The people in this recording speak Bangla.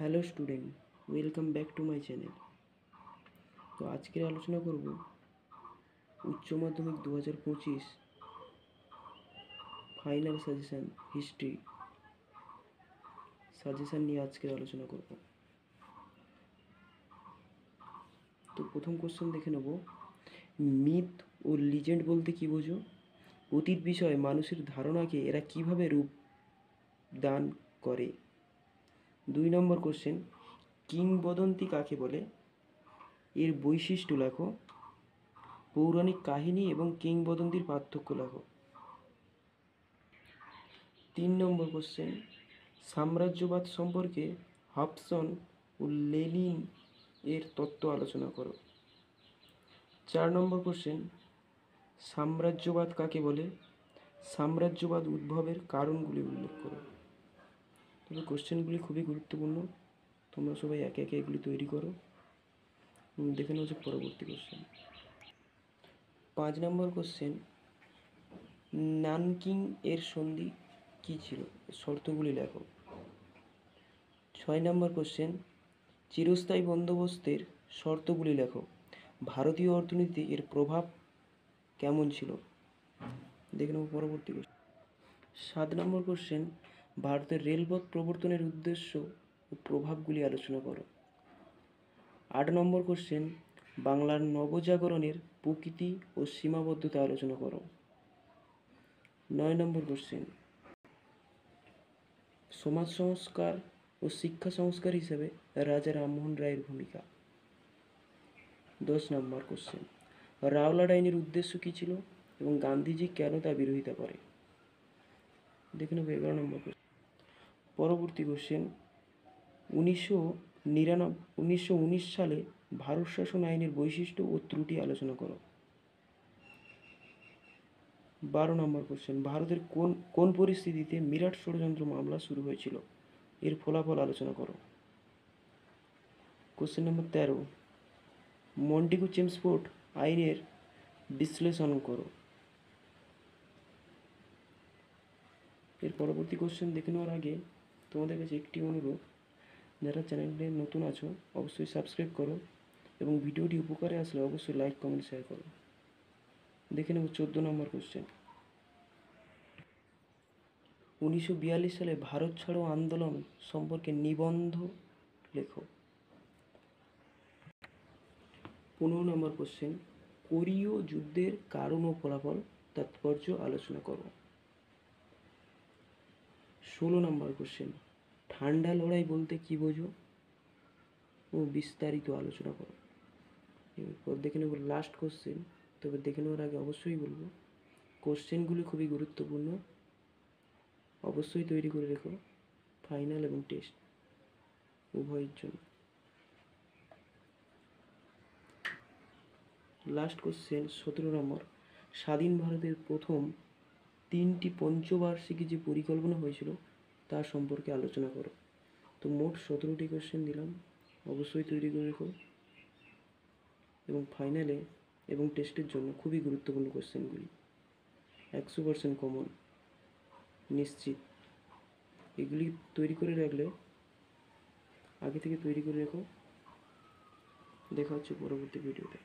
Hello student, welcome back to my channel. তো আজকে আলোচনা করব উচ্চ মাধ্যমিক 2025 ফাইনাল সাজেশান হিস্ট্রি সাজেশান নিয়ে আজকে আলোচনা করব। তো প্রথম কোশ্চেন দেখে নেব, মিথ ও লিজেন্ড বলতে কী বোঝো? অতীত বিষয়ে মানুষের ধারণাকে এরা কিভাবে রূপ দান করে? 2 নম্বর কোশ্চেন, কিংবদন্তি কাকে বলে? এর বৈশিষ্ট্য লেখো। পৌরাণিক কাহিনী এবং কিংবদন্তির পার্থক্য লেখো। 3 নম্বর কোশ্চেন, সাম্রাজ্যবাদ সম্পর্কে হবসন ও লেনিন এর তত্ত্ব আলোচনা করো। 4 নম্বর কোশ্চেন, সাম্রাজ্যবাদ কাকে বলে? সাম্রাজ্যবাদ উদ্ভবের কারণগুলি উল্লেখ করো। তবে কোশ্চেনগুলি খুবই গুরুত্বপূর্ণ, তোমরা সবাই একে একে এগুলি তৈরি করো। দেখে নেওয়া যাক পরবর্তী কোশ্চেন। 5 নম্বর কোশ্চেন, নানকিং এর সন্ধি কী ছিল? শর্তগুলি লেখো। 6 নম্বর কোশ্চেন, চিরস্থায়ী বন্দোবস্তের শর্তগুলি লেখো। ভারতীয় অর্থনীতিতে এর প্রভাব কেমন ছিল? দেখে নেব পরবর্তী কোশ্চেন। 7 নম্বর কোশ্চেন, ভারতের রেলপথ প্রবর্তনের উদ্দেশ্য ও প্রভাবগুলি আলোচনা করো। 8 নম্বর কোশ্চেন, বাংলার নবজাগরণের প্রকৃতি ও সীমাবদ্ধতা আলোচনা করো। 9 নম্বর কোশ্চেন, সমাজ সংস্কার ও শিক্ষা সংস্কার হিসেবে রাজা রামমোহন রায়ের ভূমিকা। 10 নম্বর কোশ্চেন, রাওলাট আইনের উদ্দেশ্য কী ছিল এবং গান্ধীজি কেন তা বিরোধিতা করে? দেখে নেব 11 নম্বর কোশ্চেন। পরবর্তী কোশ্চেন, 1919 সালে ভারত শাসন আইনের বৈশিষ্ট্য ও ত্রুটি আলোচনা করো। 12 নম্বর কোশ্চেন, ভারতের কোন পরিস্থিতিতে মিরাট ষড়যন্ত্র মামলা শুরু হয়েছিল? এর ফলাফল আলোচনা করো। কোশ্চেন নম্বর 13, মন্টেগু চেমসফোর্ড আইনের বিশ্লেষণ করো। এর পরবর্তী কোশ্চেন দেখে নেওয়ার আগে তোমাদের কাছে একটি অনুরোধ, যারা চ্যানেলে নতুন আছো অবশ্যই সাবস্ক্রাইব করো এবং ভিডিওটি উপকারে আসলে অবশ্যই লাইক কমেন্ট শেয়ার করো। দেখে নেব 14 নম্বর কোশ্চেন, 1942 সালে ভারত ছাড়ো আন্দোলন সম্পর্কে নিবন্ধ লেখো। 15 নম্বর কোশ্চেন, কোরীয় যুদ্ধের কারণ ও ফলাফল তাৎপর্য আলোচনা করো। 16 নম্বর কোশ্চেন, ঠান্ডা লড়াই বলতে কী বোঝো ও বিস্তারিত আলোচনা করো। এরপর দেখে নেব লাস্ট কোশ্চেন। তবে দেখে নেওয়ার আগে অবশ্যই বলবো, কোশ্চেনগুলি খুবই গুরুত্বপূর্ণ, অবশ্যই তৈরি করে রেখো ফাইনাল এবং টেস্ট উভয়ের জন্য। লাস্ট কোশ্চেন 17 নম্বর, স্বাধীন ভারতের প্রথম 3টি পঞ্চবার্ষিকী যে পরিকল্পনা হয়েছিল তা সম্পর্কে আলোচনা করো। তো মোট 17টি কোশ্চেন দিলাম, অবশ্যই তৈরি করে রেখো এবং ফাইনালে এবং টেস্টের জন্য খুবই গুরুত্বপূর্ণ কোশ্চেনগুলি, 100% কমন নিশ্চিত। এগুলি তৈরি করে রাখলে, আগে থেকে তৈরি করে রেখো। দেখা হচ্ছে পরবর্তী ভিডিওতে।